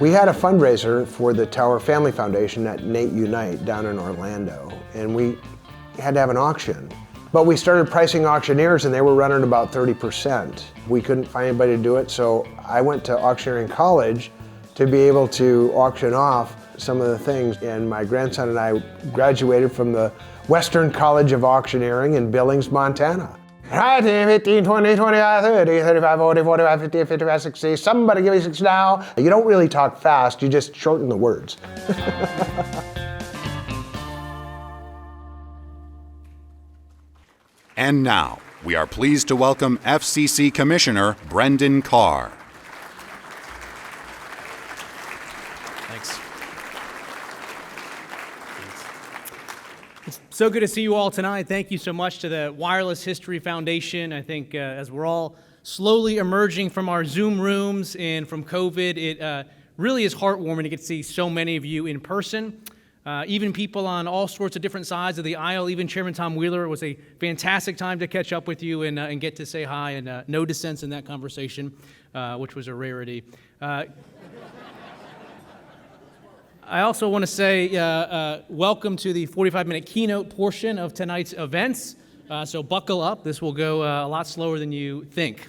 We had a fundraiser for the Tower Family Foundation at Nate Unite down in Orlando, and we had to have an auction. But we started pricing auctioneers and they were running about 30%. We couldn't find anybody to do it, so I went to auctioneering college to be able to auction off some of the things. And my grandson and I graduated from the Western College of Auctioneering in Billings, Montana. 15, 20, 25, 30, 35, 40, 45, 50, 55, 60. Somebody give me 60 now. You don't really talk fast, you just shorten the words. And now, we are pleased to welcome FCC Commissioner Brendan Carr. Thanks. It's so good to see you all tonight. Thank you so much to the Wireless History Foundation. I think as we're all slowly emerging from our Zoom rooms and from COVID, it really is heartwarming to get to see so many of you in person. Even people on all sorts of different sides of the aisle, even Chairman Tom Wheeler. It was a fantastic time to catch up with you and get to say hi, and no dissents in that conversation, which was a rarity. I also want to say welcome to the 45-minute keynote portion of tonight's events. So buckle up. This will go a lot slower than you think.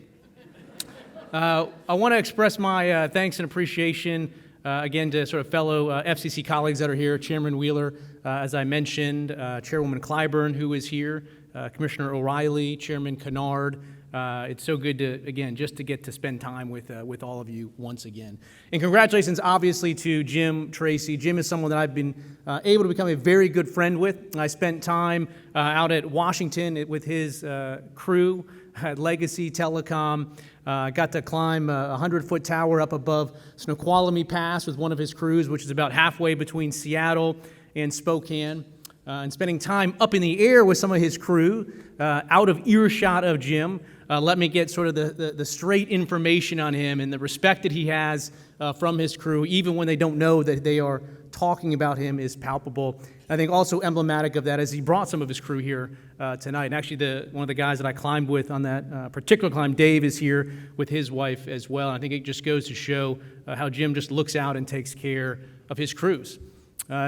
I want to express my thanks and appreciation again to sort of fellow FCC colleagues that are here, Chairman Wheeler, as I mentioned, Chairwoman Clyburn, who is here, Commissioner O'Reilly, Chairman Kennard. It's so good to, again, just to get to spend time with all of you once again. And congratulations, obviously, to Jim Tracy. Jim is someone that I've been able to become a very good friend with. I spent time out at Washington with his crew at Legacy Telecom. Got to climb a 100-foot tower up above Snoqualmie Pass with one of his crews, which is about halfway between Seattle and Spokane. And spending time up in the air with some of his crew, out of earshot of Jim, let me get sort of the straight information on him and the respect that he has from his crew, even when they don't know that they are talking about him, is palpable. I think also emblematic of that is he brought some of his crew here tonight. And actually, one of the guys that I climbed with on that particular climb, Dave, is here with his wife as well. And I think it just goes to show how Jim just looks out and takes care of his crews.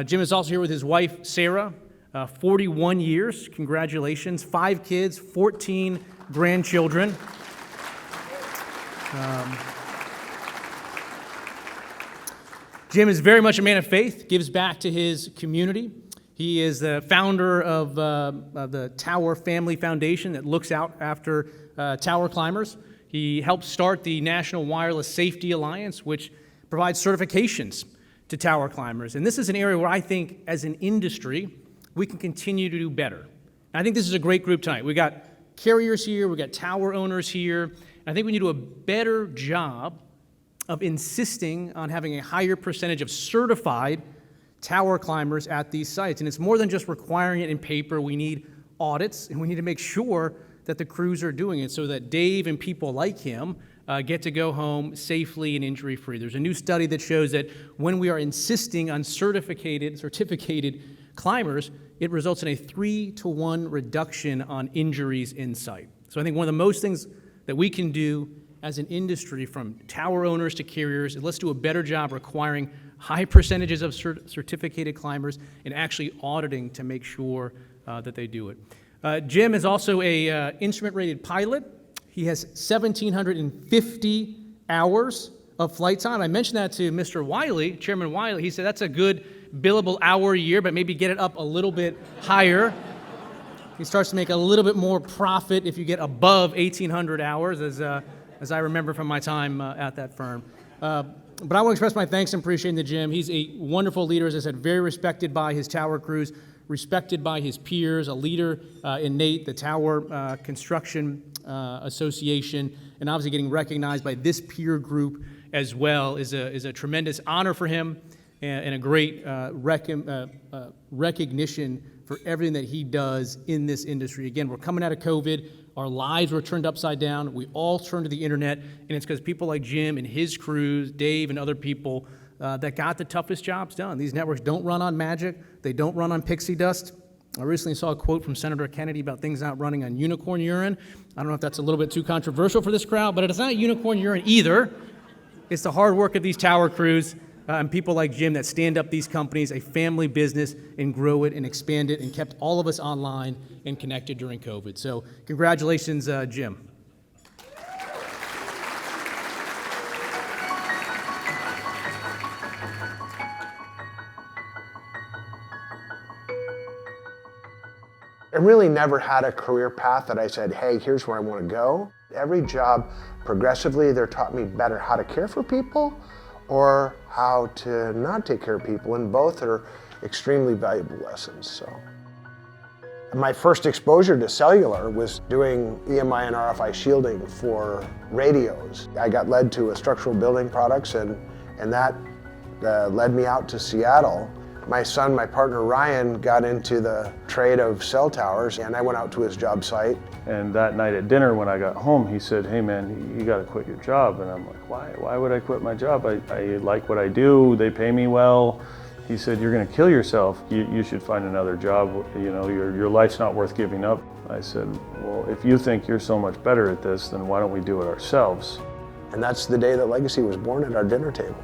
Jim is also here with his wife, Sarah, 41 years. Congratulations. 5 kids, 14 grandchildren. Jim is very much a man of faith, gives back to his community. He is the founder of the Tower Family Foundation that looks out after tower climbers. He helped start the National Wireless Safety Alliance, which provides certifications to tower climbers. And this is an area where I think, as an industry, we can continue to do better. And I think this is a great group tonight. We got carriers here, we got tower owners here. And I think we need to do a better job of insisting on having a higher percentage of certified tower climbers at these sites. And it's more than just requiring it in paper. We need audits, and we need to make sure that the crews are doing it so that Dave and people like him get to go home safely and injury-free. There's a new study that shows that when we are insisting on certificated climbers, it results in a 3-to-1 reduction on injuries in site. So I think one of the most things that we can do as an industry, from tower owners to carriers, is let's do a better job requiring high percentages of certificated climbers and actually auditing to make sure that they do it. Jim is also a instrument-rated pilot. He has 1,750 hours of flight time. I mentioned that to Mr. Wiley, Chairman Wiley. He said that's a good billable hour a year, but maybe get it up a little bit higher. He starts to make a little bit more profit if you get above 1,800 hours, as I remember from my time at that firm. But I want to express my thanks and appreciation to Jim. He's a wonderful leader, as I said, very respected by his tower crews, respected by his peers, a leader in NATE, the Tower Construction Association, and obviously getting recognized by this peer group as well is a tremendous honor for him and a great recognition for everything that he does in this industry. Again, we're coming out of COVID. Our lives were turned upside down. We all turned to the internet, and it's because people like Jim and his crews, Dave and other people, that got the toughest jobs done. These networks don't run on magic. They don't run on pixie dust. I recently saw a quote from Senator Kennedy about things not running on unicorn urine. I don't know if that's a little bit too controversial for this crowd, but it's not unicorn urine either. It's the hard work of these tower crews and people like Jim that stand up these companies, a family business, and grow it and expand it and kept all of us online and connected during COVID. So congratulations, Jim. I really never had a career path that I said, hey, here's where I want to go. Every job, progressively, either taught me better how to care for people or how to not take care of people, and both are extremely valuable lessons. So, my first exposure to cellular was doing EMI and RFI shielding for radios. I got led to a structural building products, and that led me out to Seattle. My son, my partner Ryan, got into the trade of cell towers, and I went out to his job site. And that night at dinner when I got home, he said, hey man, you gotta quit your job. And I'm like, why would I quit my job? I like what I do, they pay me well. He said, you're gonna kill yourself. You should find another job. You know, your life's not worth giving up. I said, well, if you think you're so much better at this, then why don't we do it ourselves? And that's the day that Legacy was born at our dinner table.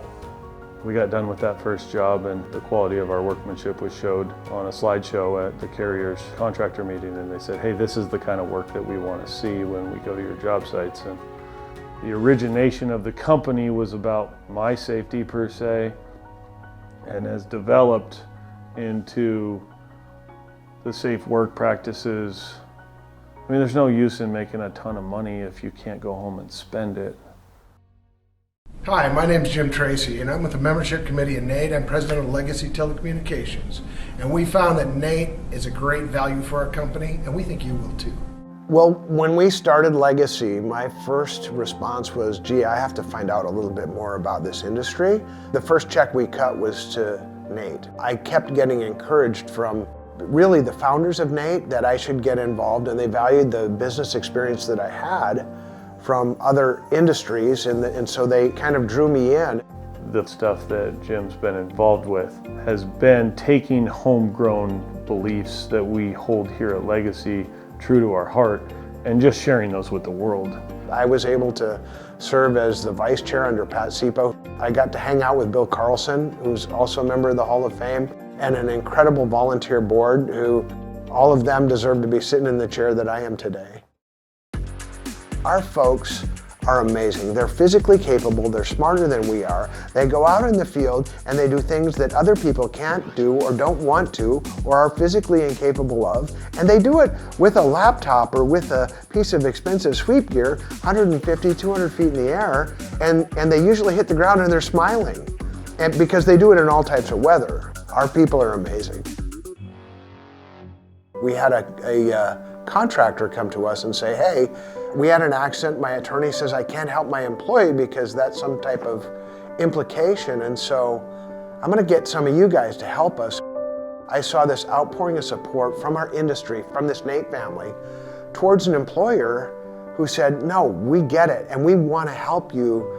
We got done with that first job, and the quality of our workmanship was showed on a slideshow at the carrier's contractor meeting, and they said, hey, this is the kind of work that we want to see when we go to your job sites. And the origination of the company was about my safety per se, and has developed into the safe work practices. I mean, there's no use in making a ton of money if you can't go home and spend it. Hi, my name is Jim Tracy, and I'm with the membership committee in NATE. I'm president of Legacy Telecommunications, and we found that NATE is a great value for our company, and we think you will too. Well, when we started Legacy, my first response was, gee, I have to find out a little bit more about this industry. The first check we cut was to NATE. I kept getting encouraged from really the founders of NATE that I should get involved, and they valued the business experience that I had from other industries, and so they kind of drew me in. The stuff that Jim's been involved with has been taking homegrown beliefs that we hold here at Legacy true to our heart and just sharing those with the world. I was able to serve as the vice chair under Pat Sipo. I got to hang out with Bill Carlson, who's also a member of the Hall of Fame, and an incredible volunteer board who all of them deserve to be sitting in the chair that I am today. Our folks are amazing. They're physically capable, they're smarter than we are. They go out in the field and they do things that other people can't do or don't want to or are physically incapable of. And they do it with a laptop or with a piece of expensive sweep gear, 150, 200 feet in the air, and they usually hit the ground and they're smiling. And because they do it in all types of weather. Our people are amazing. We had a contractor come to us and say, hey, we had an accident. My attorney says I can't help my employee because that's some type of implication, and so I'm going to get some of you guys to help us. I saw this outpouring of support from our industry, from this NATE family, towards an employer who said, no, we get it, and we want to help you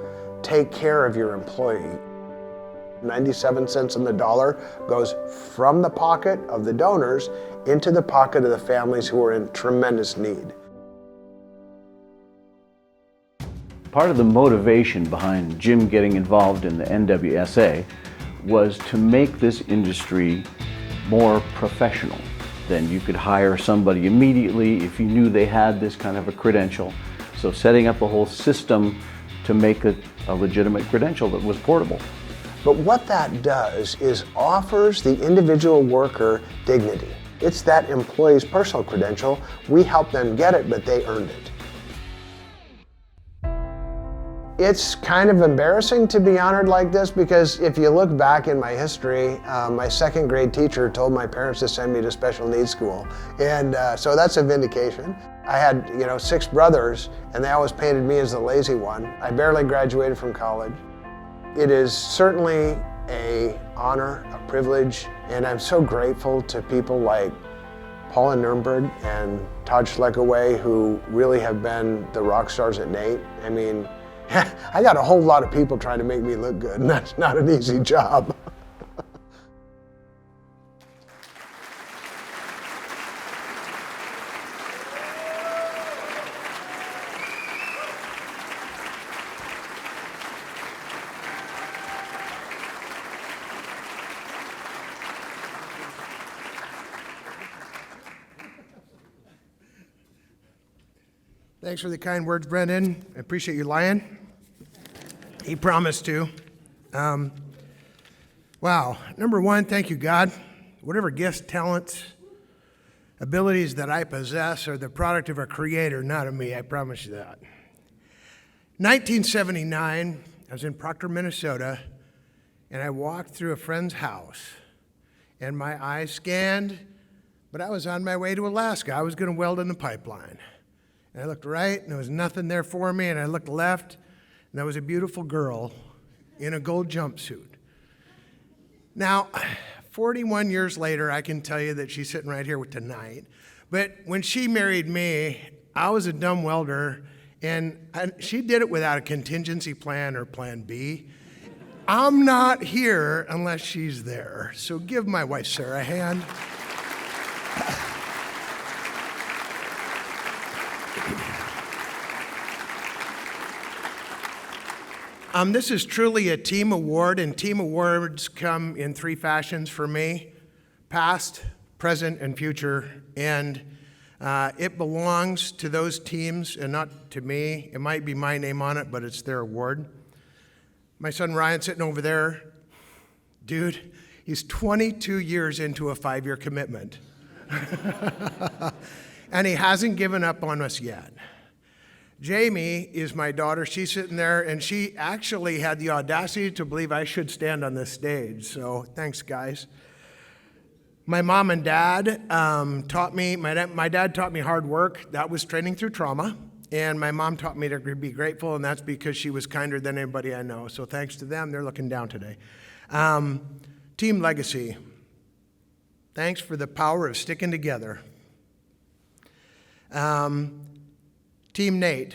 take care of your employee. 97 cents on the dollar goes from the pocket of the donors into the pocket of the families who are in tremendous need. Part of the motivation behind Jim getting involved in the NWSA was to make this industry more professional. Then you could hire somebody immediately if you knew they had this kind of a credential. So setting up a whole system to make it a legitimate credential that was portable. But what that does is offers the individual worker dignity. It's that employee's personal credential. We help them get it, but they earned it. It's kind of embarrassing to be honored like this because if you look back in my history, my second grade teacher told my parents to send me to special needs school. And so that's a vindication. I had, 6 brothers and they always painted me as the lazy one. I barely graduated from college. It is certainly an honor, a privilege, and I'm so grateful to people like Paula Nurnberg and Todd Schleckaway who really have been the rock stars at NATE. I mean, I got a whole lot of people trying to make me look good, and that's not an easy job. Thanks for the kind words, Brendan. I appreciate you lying. He promised to. Wow. Number one, thank you, God. Whatever gifts, talents, abilities that I possess are the product of a creator, not of me. I promise you that. 1979, I was in Proctor, Minnesota, and I walked through a friend's house, and my eyes scanned, but I was on my way to Alaska. I was going to weld in the pipeline. And I looked right, and there was nothing there for me, and I looked left, and there was a beautiful girl in a gold jumpsuit. Now, 41 years later, I can tell you that she's sitting right here tonight. But when she married me, I was a dumb welder, and she did it without a contingency plan or plan B. I'm not here unless she's there. So give my wife, Sarah, a hand. This is truly a team award, and team awards come in three fashions for me: past, present, and future. And it belongs to those teams and not to me. It might be my name on it, but it's their award. My son Ryan sitting over there, dude, he's 22 years into a 5-year commitment. And he hasn't given up on us yet. Jamie is my daughter. She's sitting there, and she actually had the audacity to believe I should stand on this stage. So thanks, guys. My mom and dad taught me, my dad taught me hard work. That was training through trauma. And my mom taught me to be grateful, and that's because she was kinder than anybody I know. So thanks to them, they're looking down today. Team legacy. Thanks for the power of sticking together. Team Nate,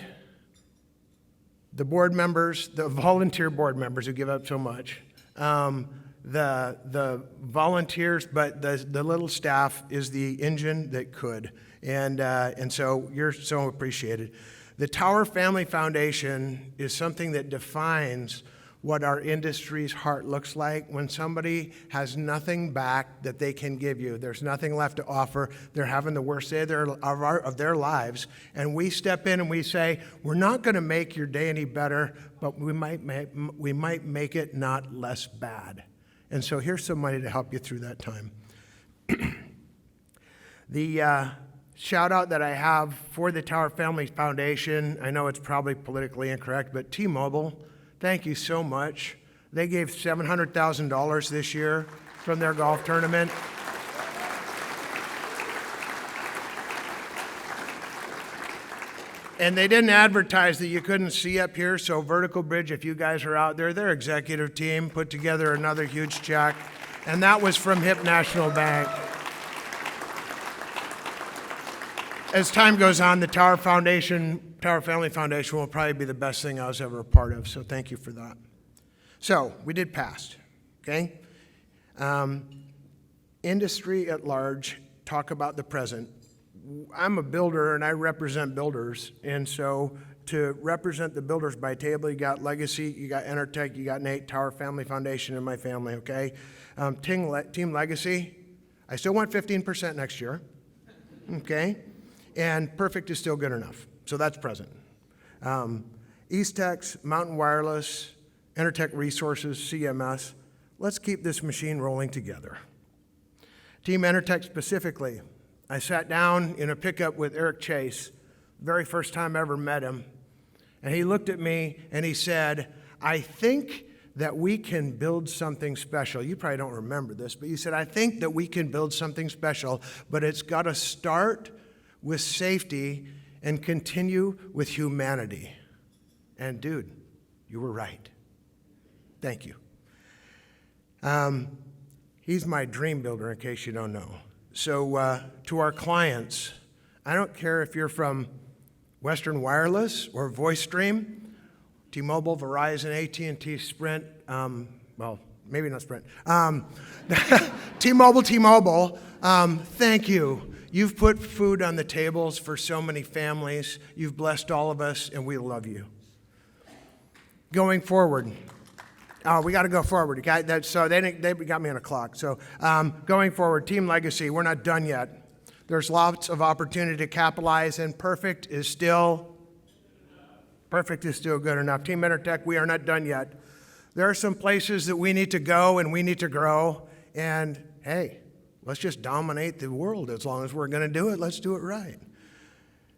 the board members, the volunteer board members who give up so much, the volunteers, but the little staff is the engine that could, and so you're so appreciated. The Tower Family Foundation is something that defines what our industry's heart looks like when somebody has nothing back that they can give you. There's nothing left to offer. They're having the worst day of their lives. And we step in and we say, we're not going to make your day any better, but we might make it not less bad. And so here's some money to help you through that time. The shout out that I have for the Tower Family Foundation, I know it's probably politically incorrect, but T-Mobile, thank you so much. They gave $700,000 this year from their golf tournament. And they didn't advertise that you couldn't see up here, so Vertical Bridge, if you guys are out there, their executive team put together another huge check, and that was from Hip National Bank. As time goes on, the Tower Family Foundation will probably be the best thing I was ever a part of, so thank you for that. So, we did past, okay? Industry at large, talk about the present. I'm a builder and I represent builders, and so to represent the builders by table, you got Legacy, you got Intertech, you got Nate, Tower Family Foundation, and my family, okay? Team Legacy, I still want 15% next year, okay? And perfect is still good enough, so that's present. Eastex, Mountain Wireless, Intertech Resources, CMS, let's keep this machine rolling together. Team Intertech specifically, I sat down in a pickup with Eric Chase, very first time I ever met him, and he looked at me and he said, I think that we can build something special. You probably don't remember this, but you said, I think that we can build something special, but it's got to start with safety and continue with humanity. And dude, you were right. Thank you. He's my dream builder, in case you don't know. So to our clients, I don't care if you're from Western Wireless or VoiceStream, T-Mobile, Verizon, AT&T, Sprint, well, maybe not Sprint. T-Mobile, thank you. You've put food on the tables for so many families. You've blessed all of us, and we love you. Going forward, we got to go forward. Okay? So they got me on a clock. So going forward, Team Legacy, we're not done yet. There's lots of opportunity to capitalize, and perfect is still Perfect is still good enough. Team Intertech, we are not done yet. There are some places that we need to go and we need to grow. And hey, let's just dominate the world. As long as we're going to do it, let's do it right.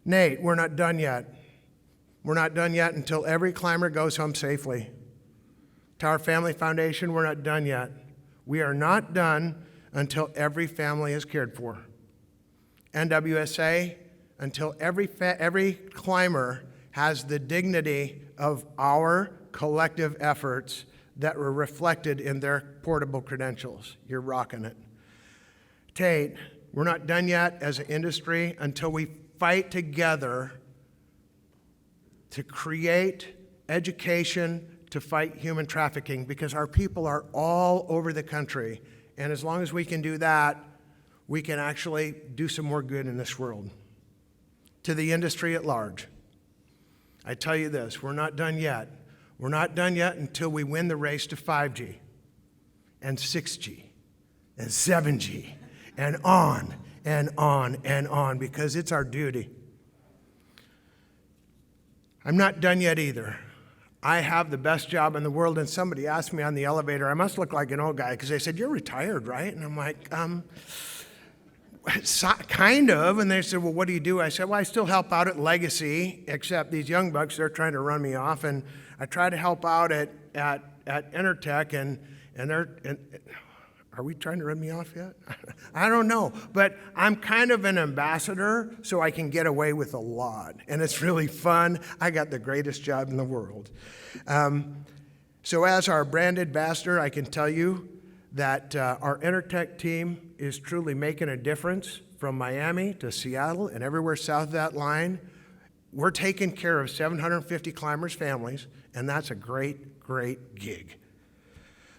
Nate, we're not done yet. We're not done yet until every climber goes home safely. Tower Family Foundation, we're not done yet. We are not done until every family is cared for. NWSA, until every climber has the dignity of our collective efforts that were reflected in their portable credentials. You're rocking it. Tate, we're not done yet as an industry until we fight together to create education to fight human trafficking, because our people are all over the country. And as long as we can do that, we can actually do some more good in this world. To the industry at large, I tell you this, we're not done yet. We're not done yet until we win the race to 5G and 6G and 7G and on and on and on, because it's our duty. I'm not done yet either. I have the best job in the world, and somebody asked me on the elevator, I must look like an old guy, because they said, "You're retired, right?" And I'm like, kind of. And they said, "Well, what do you do?" I said, "Well, I still help out at Legacy, except these young bucks, they're trying to run me off. And I try to help out at Intertech, and are we trying to run me off yet? I don't know. But I'm kind of an ambassador, so I can get away with a lot. And it's really fun. I got the greatest job in the world. So as our brand ambassador, I can tell you that our Intertech team is truly making a difference from Miami to Seattle and everywhere south of that line. We're taking care of 750 climbers' families, and that's a great, great gig.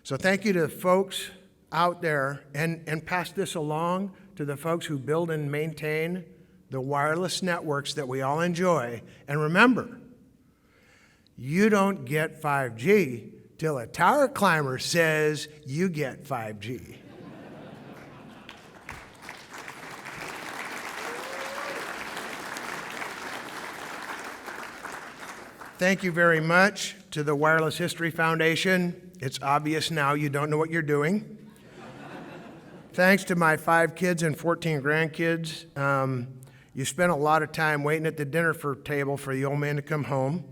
So thank you to the folks out there, and pass this along to the folks who build and maintain the wireless networks that we all enjoy. And remember, you don't get 5G till a tower climber says you get 5G. Thank you very much to the Wireless History Foundation. It's obvious now you don't know what you're doing. Thanks to my 5 kids and 14 grandkids. You spent a lot of time waiting at the dinner table for the old man to come home.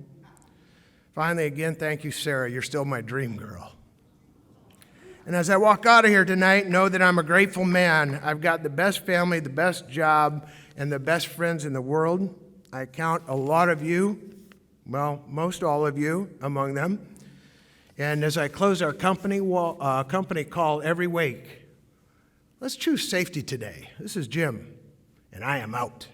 Finally, again, thank you, Sarah. You're still my dream girl. And as I walk out of here tonight, know that I'm a grateful man. I've got the best family, the best job, and the best friends in the world. I count a lot of you, well, most all of you among them. And as I close our company call every week, let's choose safety today. This is Jim, and I am out.